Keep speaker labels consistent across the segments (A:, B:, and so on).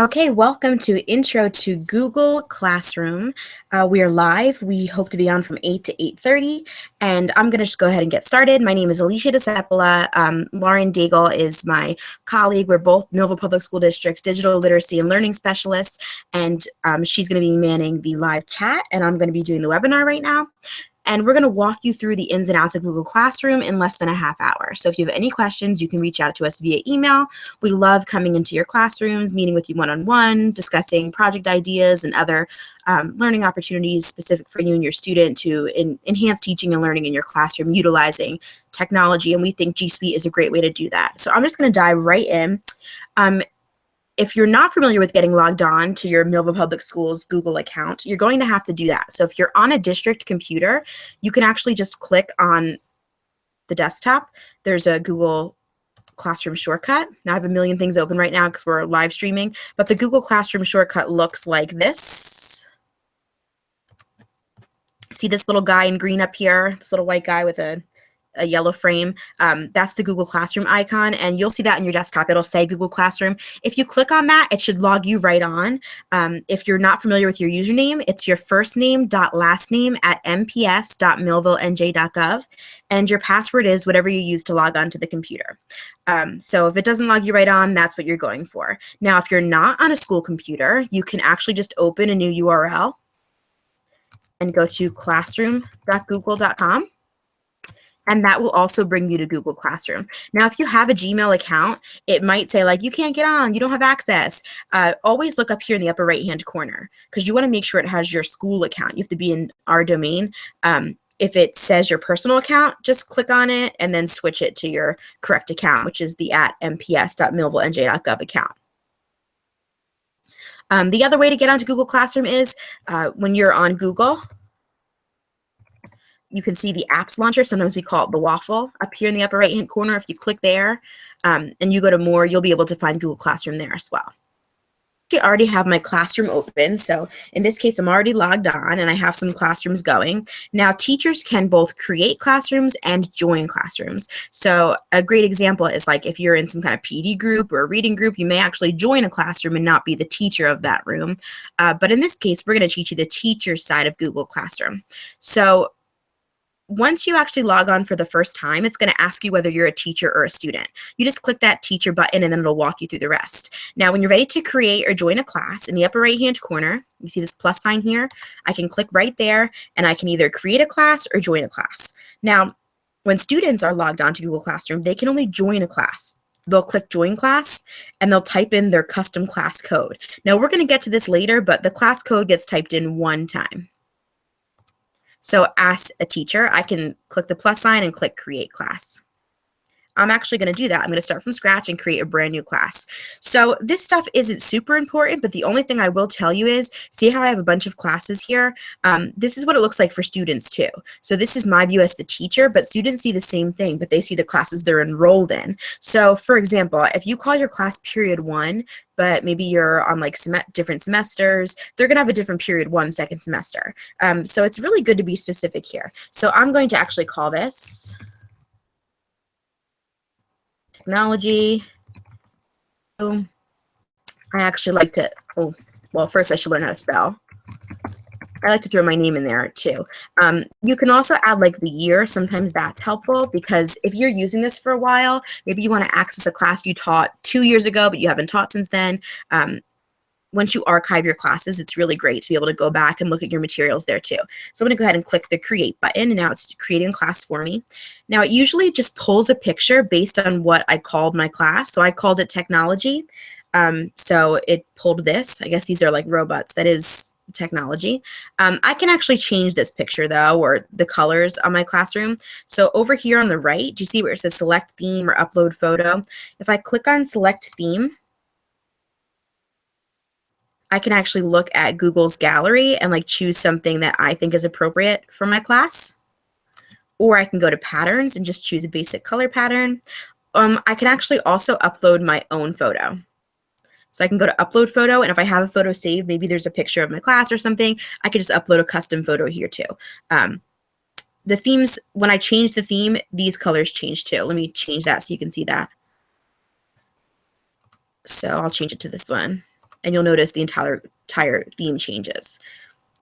A: Okay, welcome to Intro to Google Classroom. We are live. We hope to be on from 8 to 8:30, and I'm going to just go ahead and get started. My name is Alicia DeSeppola. Lauren Daigle is my colleague. We're both Millville Public School District's digital literacy and learning specialists, and she's going to be manning the live chat, and I'm going to be doing the webinar right now. And we're going to walk you through the ins and outs of Google Classroom in less than a half hour. So if you have any questions, you can reach out to us via email. We love coming into your classrooms, meeting with you one-on-one, discussing project ideas and other learning opportunities specific for you and your student to enhance teaching and learning in your classroom utilizing technology. And we think G Suite is a great way to do that. So I'm just going to dive right in. If you're not familiar with getting logged on to your Millville Public Schools Google account, you're going to have to do that. So if you're on a district computer, you can actually just click on the desktop. There's a Google Classroom shortcut. Now I have a million things open right now because we're live streaming, but the Google Classroom shortcut looks like this. See this little guy in green up here, this little white guy with a yellow frame. That's the Google Classroom icon, and you'll see that in your desktop. It'll say Google Classroom. If you click on that, it should log you right on. If you're not familiar with your username, it's your first name dot last name at mps.millvillenj.gov, and your password is whatever you use to log on to the computer. So if it doesn't log you right on, that's what you're going for. Now, if you're not on a school computer, you can actually just open a new URL and go to classroom.google.com. And that will also bring you to Google Classroom. Now, if you have a Gmail account, it might say like, you can't get on, you don't have access. Always look up here in the upper right-hand corner because you want to make sure it has your school account. You have to be in our domain. If it says your personal account, just click on it and then switch it to your correct account, which is the @mps.millvillenj.gov account. The other way to get onto Google Classroom is when you're on Google, you can see the apps launcher. Sometimes we call it the waffle up here in the upper right-hand corner. If you click there and you go to more, you'll be able to find Google Classroom there as well. I already have my classroom open. So in this case, I'm already logged on and I have some classrooms going. Now, teachers can both create classrooms and join classrooms. So a great example is like if you're in some kind of PD group or a reading group, you may actually join a classroom and not be the teacher of that room. But in this case, we're going to teach you the teacher's side of Google Classroom. So once you actually log on for the first time, it's going to ask you whether you're a teacher or a student. You just click that teacher button and then it'll walk you through the rest. Now, when you're ready to create or join a class, in the upper right-hand corner, you see this plus sign here? I can click right there and I can either create a class or join a class. Now, when students are logged on to Google Classroom, they can only join a class. They'll click join class and they'll type in their custom class code. Now, we're going to get to this later, but the class code gets typed in one time. So as a teacher, I can click the plus sign and click create class. I'm actually going to do that. I'm going to start from scratch and create a brand new class. So this stuff isn't super important, but the only thing I will tell you is, see how I have a bunch of classes here? This is what it looks like for students too. So this is my view as the teacher, but students see the same thing, but they see the classes they're enrolled in. So for example, if you call your class period 1, but maybe you're on like different semesters, they're going to have a different period 1 second semester. So it's really good to be specific here. So I'm going to actually call this technology. I actually like to, well, first I should learn how to spell. I like to throw my name in there too. You can also add like the year. Sometimes that's helpful because if you're using this for a while, maybe you want to access a class you taught 2 years ago, but you haven't taught since then. Once you archive your classes, it's really great to be able to go back and look at your materials there too. So I'm going to go ahead and click the create button, and now it's creating a class for me. Now it usually just pulls a picture based on what I called my class. So I called it technology. So it pulled this. I guess these are like robots. That is technology. I can actually change this picture though, or the colors on my classroom. So over here on the right, do you see where it says select theme or upload photo? If I click on select theme, I can actually look at Google's gallery and like choose something that I think is appropriate for my class. Or I can go to patterns and just choose a basic color pattern. I can actually also upload my own photo. So I can go to upload photo, and if I have a photo saved, maybe there's a picture of my class or something, I could just upload a custom photo here too. The themes, when I change the theme, these colors change too. Let me change that so you can see that. So I'll change it to this one. and you'll notice the entire theme changes.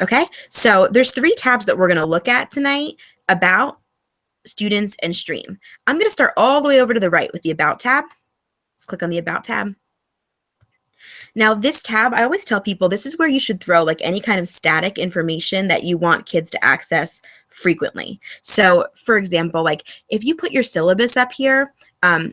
A: Okay, so there's 3 tabs that we're going to look at tonight: About, Students, and Stream. I'm going to start all the way over to the right with the About tab. Let's click on the About tab. Now this tab, I always tell people this is where you should throw like any kind of static information that you want kids to access frequently. So for example, like if you put your syllabus up here,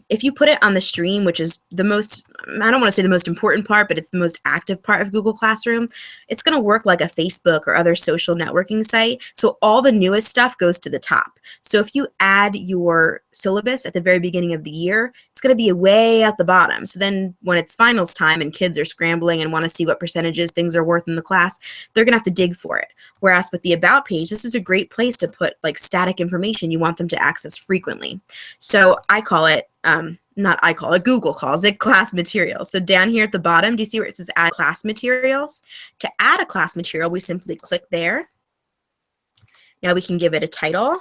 A: if you put it on the stream, which is the most, I don't want to say the most important part, but it's the most active part of Google Classroom, it's going to work like a Facebook or other social networking site. So all the newest stuff goes to the top. So if you add your syllabus at the very beginning of the year, it's going to be way at the bottom. So then when it's finals time and kids are scrambling and want to see what percentages things are worth in the class, they're going to have to dig for it. Whereas with the About page, this is a great place to put like static information you want them to access frequently. So I call it, Google calls it class materials. So down here at the bottom, do you see where it says add class materials? To add a class material, we simply click there. Now we can give it a title.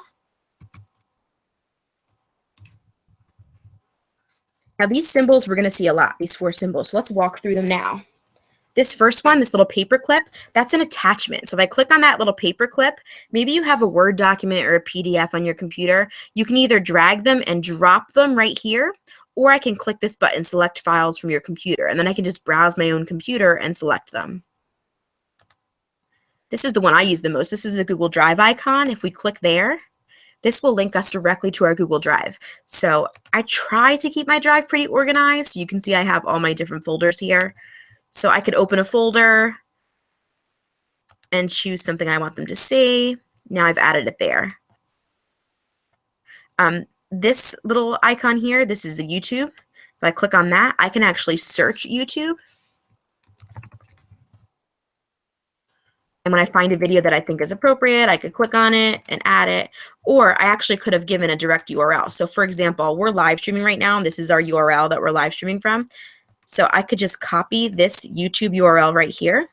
A: Now these symbols we're going to see a lot, these 4 symbols. So let's walk through them now. This first one, this little paper clip, that's an attachment. So if I click on that little paper clip, maybe you have a Word document or a PDF on your computer. You can either drag them and drop them right here, or I can click this button, select files from your computer, and then I can just browse my own computer and select them. This is the one I use the most. This is a Google Drive icon. If we click there, this will link us directly to our Google Drive. So I try to keep my drive pretty organized. You can see I have all my different folders here. So I could open a folder and choose something I want them to see. Now I've added it there. This little icon here, this is the YouTube. If I click on that, I can actually search YouTube. And when I find a video that I think is appropriate, I could click on it and add it. Or I actually could have given a direct URL. So for example, we're live streaming right now, and this is our URL that we're live streaming from. So I could just copy this YouTube URL right here.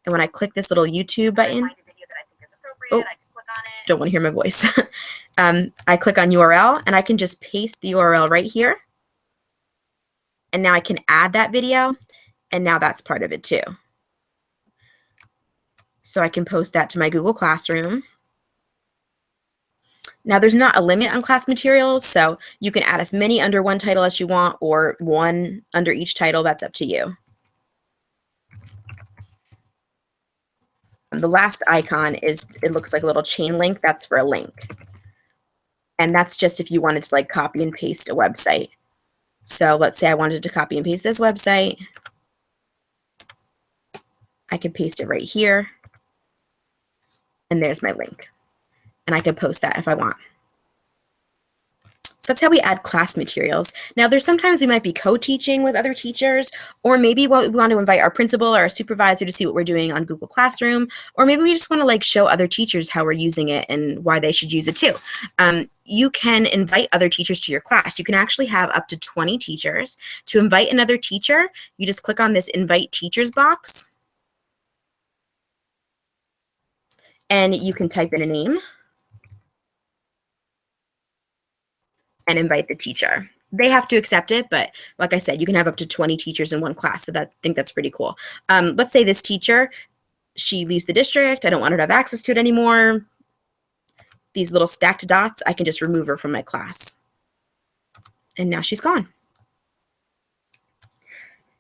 A: And when I click this little YouTube button, don't want to hear my voice. I click on URL and I can just paste the URL right here. And now I can add that video, and now that's part of it too. So I can post that to my Google Classroom. Now there's not a limit on class materials, so you can add as many under one title as you want, or 1 under each title. That's up to you. And the last icon is, it looks like a little chain link. That's for a link. And that's just if you wanted to like copy and paste a website. So let's say I wanted to copy and paste this website. I could paste it right here. And there's my link. And I can post that if I want. So that's how we add class materials. Now there's sometimes we might be co-teaching with other teachers, or maybe we want to invite our principal or our supervisor to see what we're doing on Google Classroom, or maybe we just want to like show other teachers how we're using it and why they should use it too. You can invite other teachers to your class. You can actually have up to 20 teachers. To invite another teacher, you just click on this invite teachers box, and you can type in a name and invite the teacher. They have to accept it, but like I said, you can have up to 20 teachers in one class, so I think that's pretty cool. Let's say this teacher, she leaves the district. I don't want her to have access to it anymore. These little stacked dots, I can just remove her from my class. And now she's gone.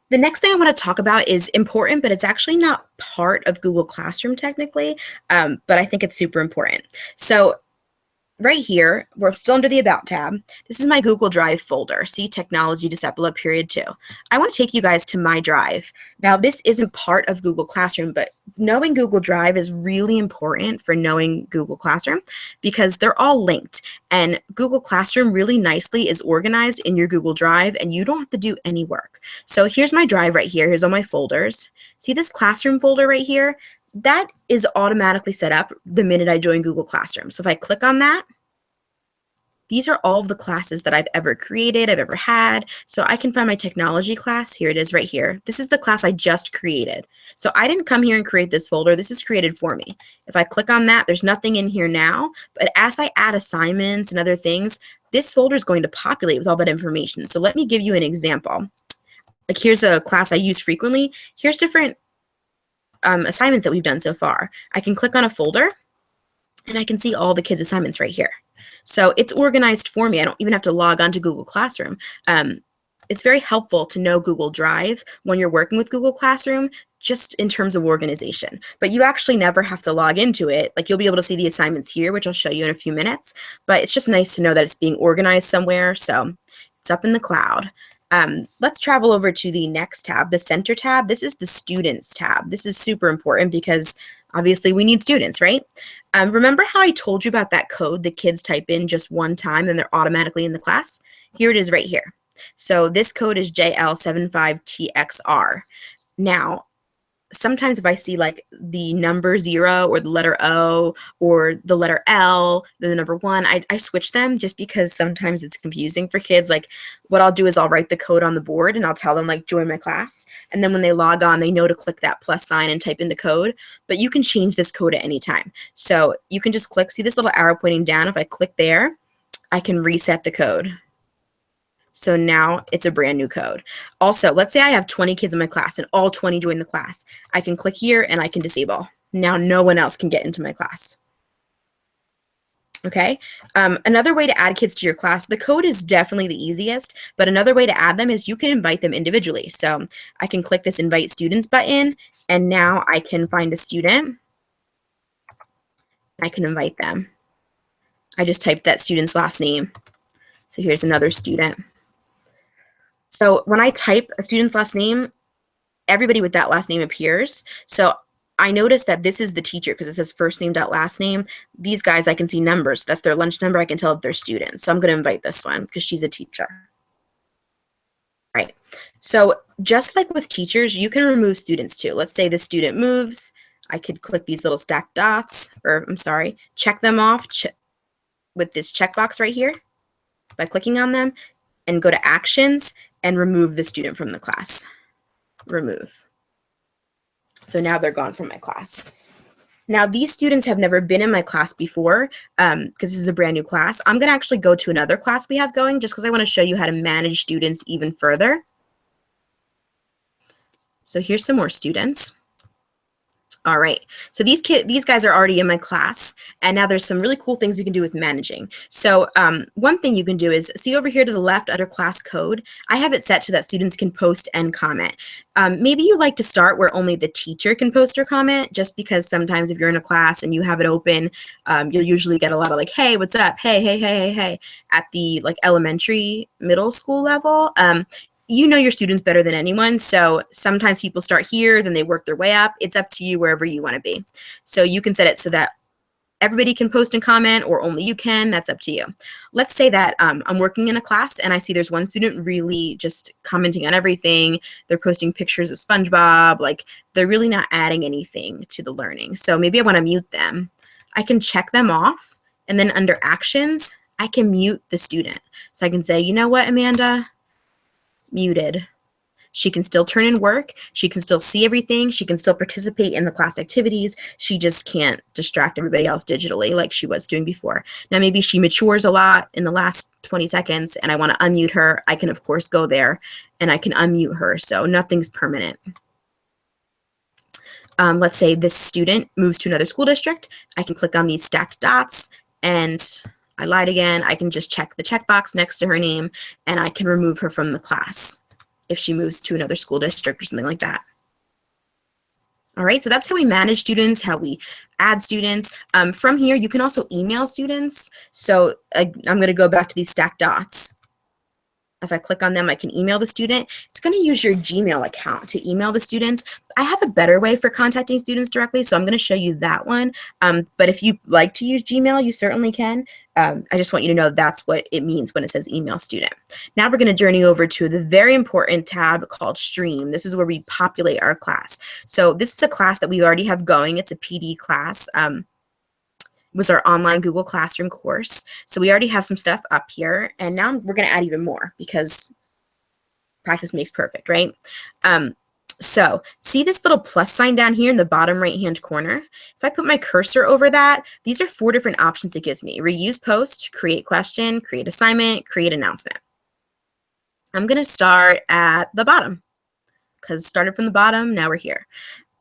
A: The next thing I want to talk about is important, but it's actually not part of Google Classroom technically, but I think it's super important. So right here, we're still under the About tab. This is my Google Drive folder. See, Technology Disciple Period 2. I want to take you guys to my drive. Now, this isn't part of Google Classroom, but knowing Google Drive is really important for knowing Google Classroom because they're all linked. And Google Classroom really nicely is organized in your Google Drive, and you don't have to do any work. So here's my drive right here. Here's all my folders. See this Classroom folder right here? That is automatically set up the minute I join Google Classroom. So if I click on that, these are all of the classes that I've ever created, I've ever had. So I can find my technology class. Here it is right here. This is the class I just created. So I didn't come here and create this folder. This is created for me. If I click on that, there's nothing in here now. But as I add assignments and other things, this folder is going to populate with all that information. So let me give you an example. like here's a class I use frequently. Here's different assignments that we've done so far. I can click on a folder and I can see all the kids' assignments right here. So it's organized for me. I don't even have to log on to Google Classroom. It's very helpful to know Google Drive when you're working with Google Classroom, just in terms of organization. But you actually never have to log into it. Like you'll be able to see the assignments here, which I'll show you in a few minutes. But it's just nice to know that it's being organized somewhere. So it's up in the cloud. Let's travel over to the next tab, the Center tab. This is the Students tab. This is super important because obviously we need students, right? Remember how I told you about that code the kids type in just one time and they're automatically in the class? Here it is right here. So this code is JL75TXR. Now, sometimes if I see like the number 0 or the letter O or the letter L, then the number 1, I switch them just because sometimes it's confusing for kids. Like what I'll do is I'll write the code on the board and I'll tell them like join my class. And then when they log on, they know to click that plus sign and type in the code. But you can change this code at any time. So you can just click, see this little arrow pointing down? If I click there, I can reset the code. So now it's a brand new code. Also, let's say I have 20 kids in my class and all 20 join the class. I can click here and I can disable. Now no one else can get into my class. Okay, another way to add kids to your class, the code is definitely the easiest, but another way to add them is you can invite them individually. So I can click this invite students button and now I can find a student. I can invite them. I just typed that student's last name. So here's another student. So when I type a student's last name, everybody with that last name appears. So I noticed that this is the teacher because it says first name dot last name. These guys, I can see numbers. That's their lunch number. I can tell if they're students. So I'm going to invite this one because she's a teacher. Right. So just like with teachers, you can remove students too. Let's say the student moves. I could click these little stacked dots, or I'm sorry, check them off with this checkbox right here by clicking on them and go to actions and remove the student from the class. Remove. So now they're gone from my class. Now these students have never been in my class before because this is a brand new class. I'm going to actually go to another class we have going just because I want to show you how to manage students even further. So here's some more students. All right, so these guys are already in my class, and now there's some really cool things we can do with managing. So one thing you can do is see over here to the left under class code, I have it set so that students can post and comment. Maybe you like to start where only the teacher can post or comment, just because sometimes if you're in a class and you have it open, you'll usually get a lot of like, hey, what's up? Hey, hey, hey, hey, hey, at the like elementary, middle school level. You know your students better than anyone, so sometimes people start here, then they work their way up. It's up to you wherever you want to be. So you can set it so that everybody can post and comment, or only you can. That's up to you. Let's say that I'm working in a class and I see there's one student really just commenting on everything. They're posting pictures of SpongeBob, like they're really not adding anything to the learning. So maybe I want to mute them. I can check them off, and then under actions, I can mute the student. So I can say, you know what, Amanda? Muted. She can still turn in work. She can still see everything. She can still participate in the class activities. She just can't distract everybody else digitally like she was doing before. Now, maybe she matures a lot in the last 20 seconds and I want to unmute her. I can, of course, go there and I can unmute her. So nothing's permanent. Let's say this student moves to another school district. I can click on these stacked dots and I lied again. I can just check the checkbox next to her name and I can remove her from the class if she moves to another school district or something like that. All right, so that's how we manage students, how we add students. From here, you can also email students. So I'm going to go back to these stacked dots. If I click on them, I can email the student. It's going to use your Gmail account to email the students. I have a better way for contacting students directly, so I'm going to show you that one. But if you like to use Gmail, you certainly can. I just want you to know that's what it means when it says email student. Now we're going to journey over to the very important tab called Stream. This is where we populate our class. So this is a class that we already have going. It's a PD class. Was our online Google Classroom course. So we already have some stuff up here, and now we're going to add even more because practice makes perfect, right? So see this little plus sign down here in the bottom right-hand corner? If I put my cursor over that, these are 4 different options it gives me. Reuse post, create question, create assignment, create announcement. I'm going to start at the bottom. because started from the bottom, now we're here.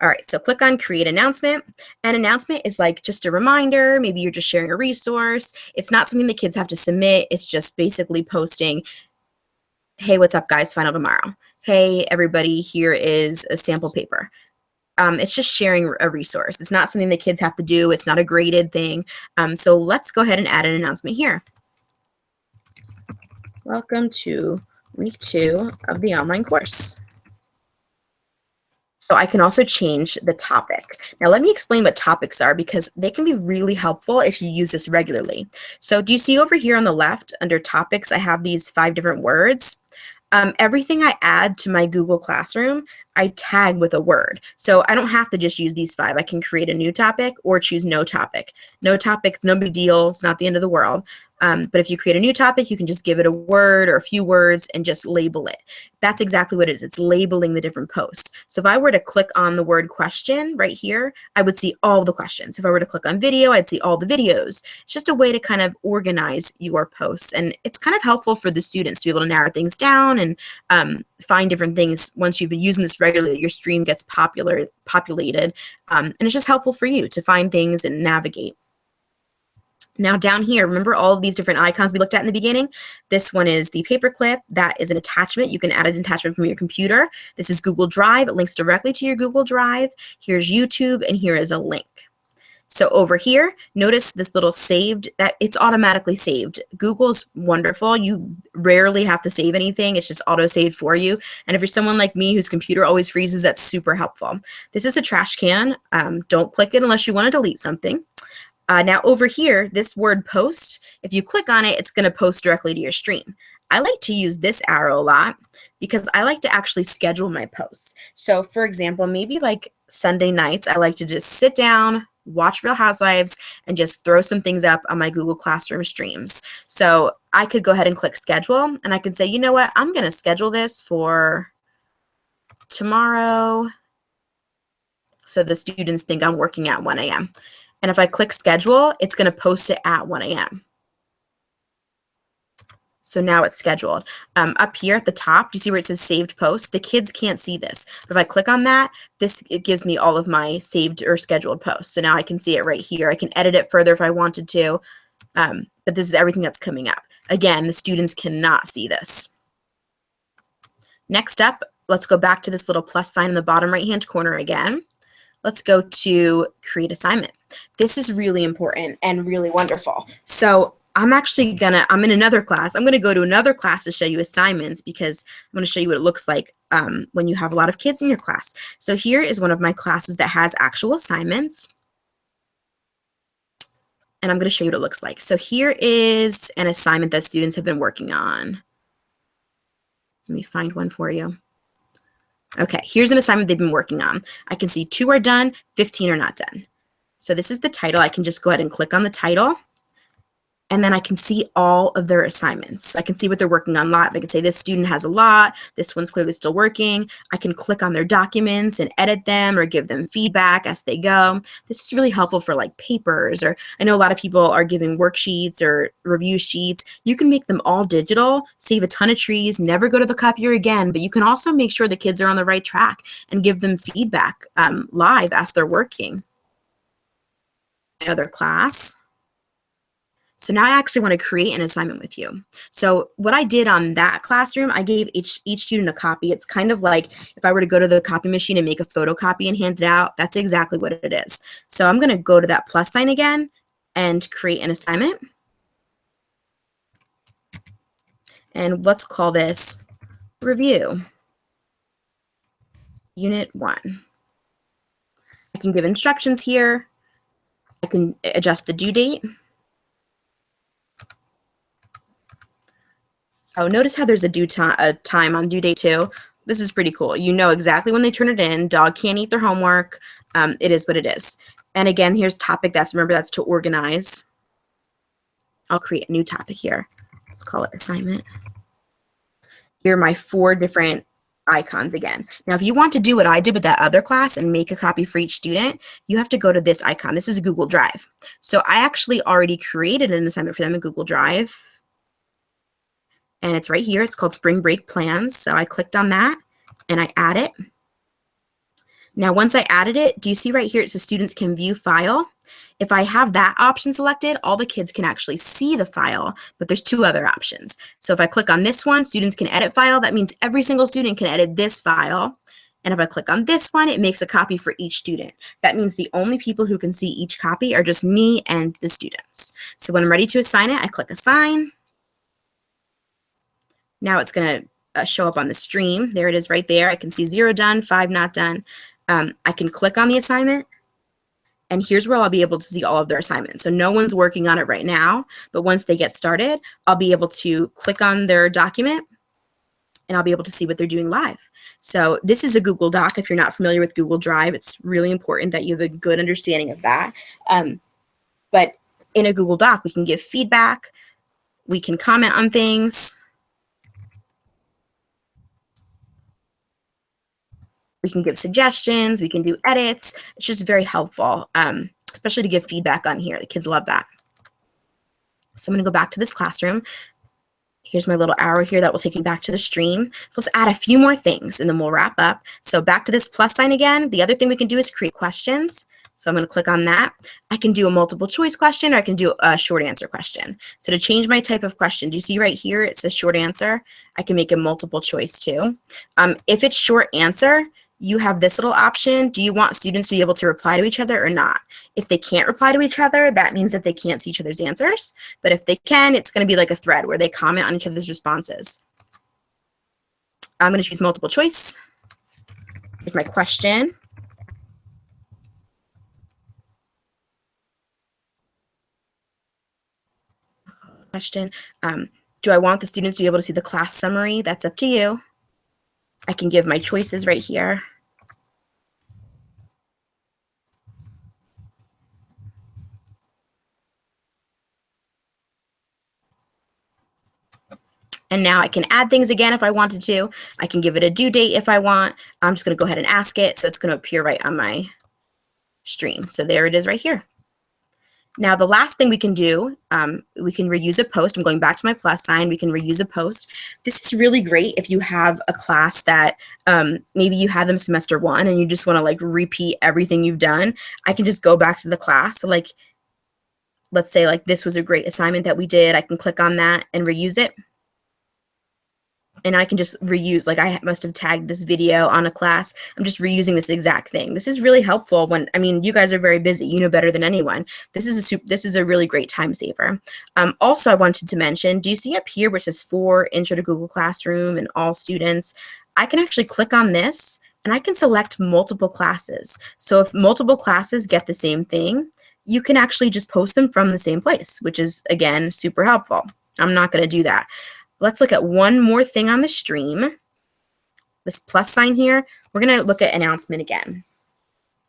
A: All right, so click on create announcement. An announcement is like just a reminder. Maybe you're just sharing a resource. It's not something the kids have to submit. It's just basically posting, hey, what's up, guys? Final tomorrow. Hey, everybody, here is a sample paper. It's just sharing a resource. It's not something the kids have to do. It's not a graded thing. So let's go ahead and add an announcement here. Welcome to week 2 of the online course. So I can also change the topic. Now let me explain what topics are because they can be really helpful if you use this regularly. So do you see over here on the left under topics, I have these 5 different words. Everything I add to my Google Classroom, I tag with a word. So I don't have to just use these 5. I can create a new topic or choose no topic. No topic, it's no big deal. It's not the end of the world. But if you create a new topic, you can just give it a word or a few words and just label it. That's exactly what it is. It's labeling the different posts. So if I were to click on the word question right here, I would see all the questions. If I were to click on video, I'd see all the videos. It's just a way to kind of organize your posts. And it's kind of helpful for the students to be able to narrow things down and find different things. Once you've been using this regularly, your stream gets populated. And it's just helpful for you to find things and navigate. Now down here, remember all of these different icons we looked at in the beginning? This one is the paperclip. That is an attachment. You can add an attachment from your computer. This is Google Drive. It links directly to your Google Drive. Here's YouTube, and here is a link. So over here, notice this little saved, that it's automatically saved. Google's wonderful. You rarely have to save anything. It's just auto-saved for you. And if you're someone like me whose computer always freezes, that's super helpful. This is a trash can. Don't click it unless you want to delete something. Now over here, this word post, if you click on it, it's going to post directly to your stream. I like to use this arrow a lot because I like to actually schedule my posts. So for example, maybe like Sunday nights, I like to just sit down, watch Real Housewives, and just throw some things up on my Google Classroom streams. So I could go ahead and click schedule, and I could say, you know what, I'm going to schedule this for tomorrow so the students think I'm working at 1 a.m. And if I click schedule, it's going to post it at 1 a.m. So now it's scheduled. Up here at the top, do you see where it says saved post? The kids can't see this. But if I click on that, it gives me all of my saved or scheduled posts. So now I can see it right here. I can edit it further if I wanted to. But this is everything that's coming up. Again, the students cannot see this. Next up, let's go back to this little plus sign in the bottom right-hand corner again. Let's go to create assignment. This is really important and really wonderful. So I'm in another class. I'm going to go to another class to show you assignments because I'm going to show you what it looks like when you have a lot of kids in your class. So here is one of my classes that has actual assignments. And I'm going to show you what it looks like. So here is an assignment that students have been working on. Let me find one for you. Okay, here's an assignment they've been working on. I can see 2 are done, 15 are not done. So this is the title. I can just go ahead and click on the title. And then I can see all of their assignments. I can see what they're working on live. I can say this student has a lot. This one's clearly still working. I can click on their documents and edit them or give them feedback as they go. This is really helpful for like papers, or I know a lot of people are giving worksheets or review sheets. You can make them all digital, save a ton of trees, never go to the copier again, but you can also make sure the kids are on the right track and give them feedback live as they're working. Other class. So now I actually want to create an assignment with you. So what I did on that classroom, I gave each student a copy. It's kind of like if I were to go to the copy machine and make a photocopy and hand it out, that's exactly what it is. So I'm going to go to that plus sign again and create an assignment. And let's call this review unit 1. I can give instructions here. I can adjust the due date. Oh, notice how there's a time on due date too. This is pretty cool. You know exactly when they turn it in. Dog can't eat their homework. It is what it is. And again, here's topic. Remember, that's to organize. I'll create a new topic here. Let's call it assignment. Here are my 4 different icons again. Now, if you want to do what I did with that other class and make a copy for each student, you have to go to this icon. This is a Google Drive. So I actually already created an assignment for them in Google Drive. And it's right here. It's called Spring Break Plans. So I clicked on that and I add it. Now, once I added it, do you see right here it says students can view file? If I have that option selected, all the kids can actually see the file, but there's two other options. So if I click on this one, students can edit file. That means every single student can edit this file. And if I click on this one, it makes a copy for each student. That means the only people who can see each copy are just me and the students. So when I'm ready to assign it, I click assign. Now it's going to show up on the stream. There it is right there. I can see 0 done, 5 not done. I can click on the assignment, and here's where I'll be able to see all of their assignments. So no one's working on it right now, but once they get started, I'll be able to click on their document, and I'll be able to see what they're doing live. So this is a Google Doc. If you're not familiar with Google Drive, it's really important that you have a good understanding of that. But in a Google Doc, we can give feedback, we can comment on things, we can give suggestions, we can do edits. It's just very helpful, especially to give feedback on here. The kids love that. So I'm going to go back to this classroom. Here's my little arrow here that will take me back to the stream. So let's add a few more things and then we'll wrap up. So back to this plus sign again. The other thing we can do is create questions. So I'm going to click on that. I can do a multiple choice question, or I can do a short answer question. So to change my type of question, do you see right here it says short answer? I can make a multiple choice too. If it's short answer, you have this little option. Do you want students to be able to reply to each other or not? If they can't reply to each other, that means that they can't see each other's answers. But if they can, it's going to be like a thread where they comment on each other's responses. I'm going to choose multiple choice. Here's my question. Do I want the students to be able to see the class summary? That's up to you. I can give my choices right here. And now I can add things again if I wanted to. I can give it a due date if I want. I'm just going to go ahead and ask it. So it's going to appear right on my stream. So there it is right here. Now, the last thing we can do, we can reuse a post. I'm going back to my plus sign. We can reuse a post. This is really great if you have a class that maybe you had them semester 1 and you just want to like repeat everything you've done. I can just go back to the class. So like, let's say like this was a great assignment that we did. I can click on that and reuse it. And I can just reuse, like I must have tagged this video on a class. I'm just reusing this exact thing. This is really helpful when, I mean, you guys are very busy. You know better than anyone. This is a really great time saver. Also, I wanted to mention, do you see up here where it says for Intro to Google Classroom and all students? I can actually click on this and I can select multiple classes. So if multiple classes get the same thing, you can actually just post them from the same place, which is, again, super helpful. I'm not going to do that. Let's look at one more thing on the stream. This plus sign here, we're going to look at announcement again.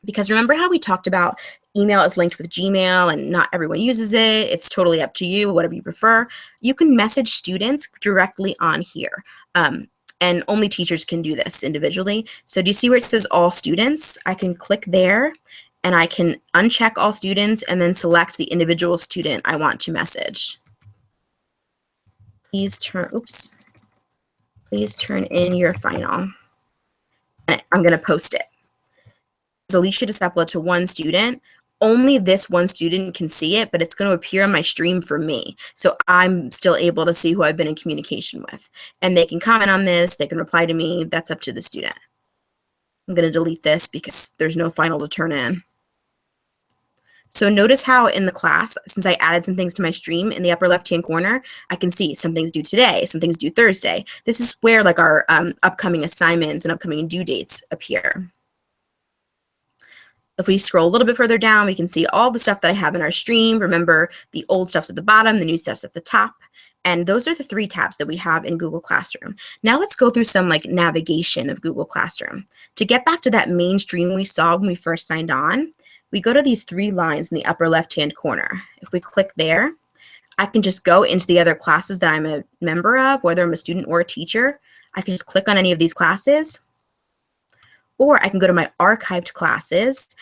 A: Because remember how we talked about email is linked with Gmail and not everyone uses it. It's totally up to you, whatever you prefer. You can message students directly on here. And only teachers can do this individually. So do you see where it says all students? I can click there and I can uncheck all students and then select the individual student I want to message. Please turn in your final. I'm going to post it. Alicia Discepla to one student. Only this one student can see it, but it's going to appear on my stream for me. So I'm still able to see who I've been in communication with. And they can comment on this. They can reply to me. That's up to the student. I'm going to delete this because there's no final to turn in. So notice how in the class, since I added some things to my stream, in the upper left-hand corner, I can see some things due today, some things due Thursday. This is where like our upcoming assignments and upcoming due dates appear. If we scroll a little bit further down, we can see all the stuff that I have in our stream. Remember, the old stuff's at the bottom, the new stuff's at the top. And those are the 3 tabs that we have in Google Classroom. Now let's go through some like navigation of Google Classroom. To get back to that main stream we saw when we first signed on, we go to these 3 lines in the upper left-hand corner. If we click there, I can just go into the other classes that I'm a member of, whether I'm a student or a teacher. I can just click on any of these classes, or I can go to my archived classes.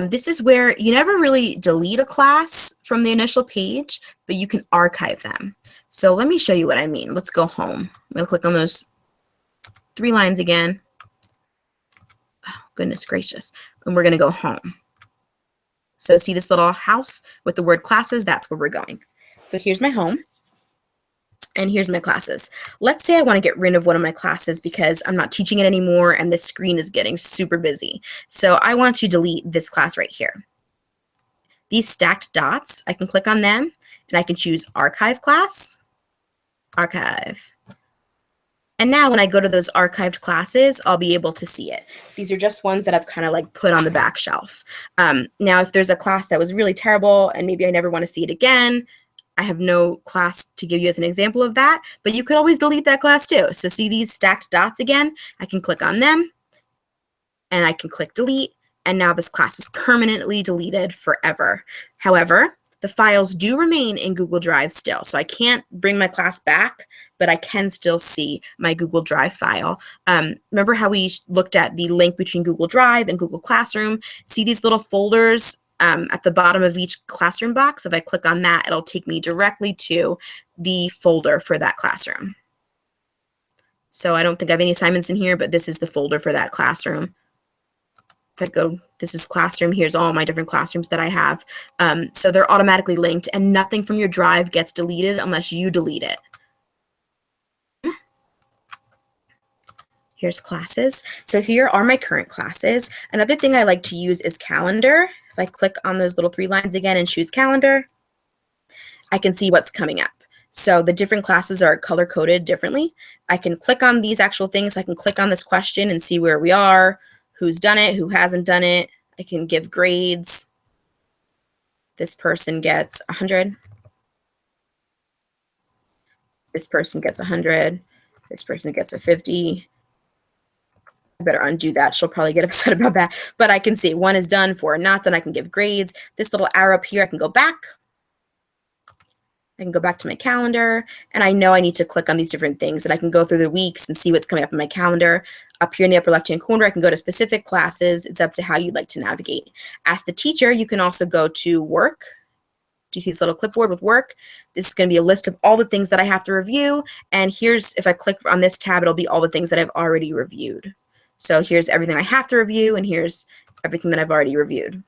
A: This is where you never really delete a class from the initial page, but you can archive them. So let me show you what I mean. Let's go home. I'm going to click on those 3 lines again. Oh, goodness gracious. And we're going to go home. So see this little house with the word classes? That's where we're going. So here's my home. And here's my classes. Let's say I want to get rid of one of my classes because I'm not teaching it anymore and this screen is getting super busy. So I want to delete this class right here. These stacked dots, I can click on them and I can choose Archive Class, Archive. And now when I go to those archived classes, I'll be able to see it. These are just ones that I've kind of like put on the back shelf. Now, if there's a class that was really terrible and maybe I never want to see it again, I have no class to give you as an example of that, but you could always delete that class too. So see these stacked dots again? I can click on them and I can click delete. And now this class is permanently deleted forever. However, the files do remain in Google Drive still. So I can't bring my class back, but I can still see my Google Drive file. Remember how we looked at the link between Google Drive and Google Classroom? See these little folders at the bottom of each classroom box? If I click on that, it'll take me directly to the folder for that classroom. So I don't think I have any assignments in here, but this is the folder for that classroom. If I go, this is classroom, here's all my different classrooms that I have. So they're automatically linked and nothing from your drive gets deleted unless you delete it. Here's classes. So here are my current classes. Another thing I like to use is calendar. If I click on those little 3 lines again and choose calendar, I can see what's coming up. So the different classes are color coded differently. I can click on these actual things. I can click on this question and see where we are, who's done it, who hasn't done it. I can give grades. This person gets 100. This person gets 100. This person gets a 50. I better undo that. She'll probably get upset about that. But I can see 1 is done, 4 are not done. I can give grades. This little arrow up here, I can go back. I can go back to my calendar, and I know I need to click on these different things, and I can go through the weeks and see what's coming up in my calendar. Up here in the upper left-hand corner, I can go to specific classes. It's up to how you'd like to navigate. As the teacher, you can also go to work. Do you see this little clipboard with work? This is going to be a list of all the things that I have to review, and here's, if I click on this tab, it'll be all the things that I've already reviewed. So here's everything I have to review, and here's everything that I've already reviewed.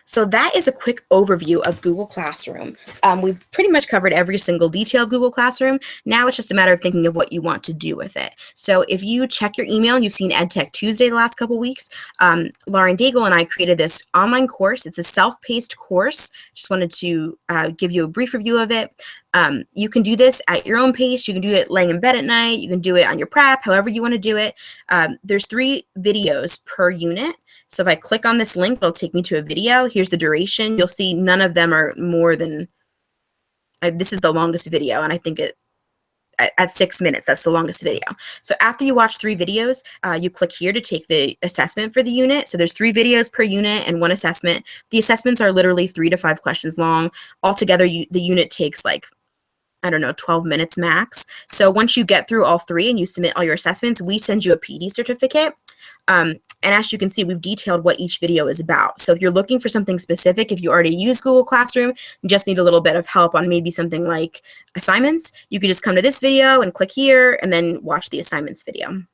A: So that is a quick overview of Google Classroom. We've pretty much covered every single detail of Google Classroom. Now it's just a matter of thinking of what you want to do with it. So if you check your email, and you've seen EdTech Tuesday the last couple weeks, Lauren Daigle and I created this online course. It's a self-paced course. Just wanted to give you a brief review of it. You can do this at your own pace. You can do it laying in bed at night. You can do it on your prep, however you want to do it. There's 3 videos per unit. So if I click on this link, it'll take me to a video. Here's the duration. You'll see none of them are more than, this is the longest video, and I think at 6 minutes, that's the longest video. So after you watch 3 videos, you click here to take the assessment for the unit. So there's 3 videos per unit and 1 assessment. The assessments are literally 3 to 5 questions long. Altogether, the unit takes like, I don't know, 12 minutes max. So once you get through all 3 and you submit all your assessments, we send you a PD certificate. And as you can see, we've detailed what each video is about. So if you're looking for something specific, if you already use Google Classroom, you just need a little bit of help on maybe something like assignments, you could just come to this video and click here and then watch the assignments video.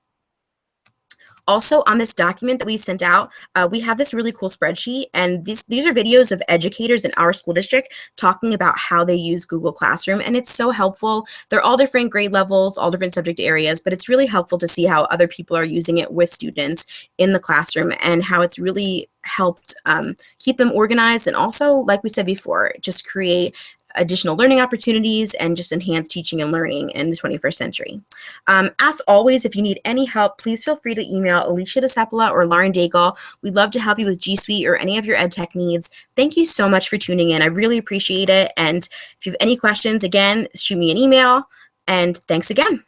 A: Also, on this document that we sent out, we have this really cool spreadsheet, and these are videos of educators in our school district talking about how they use Google Classroom, and it's so helpful. They're all different grade levels, all different subject areas, but it's really helpful to see how other people are using it with students in the classroom and how it's really helped keep them organized and also, like we said before, just create additional learning opportunities and just enhance teaching and learning in the 21st century. As always, if you need any help, please feel free to email Alicia DeSepala or Lauren Daigle. We'd love to help you with G Suite or any of your EdTech needs. Thank you so much for tuning in. I really appreciate it. And if you have any questions, again, shoot me an email. And thanks again.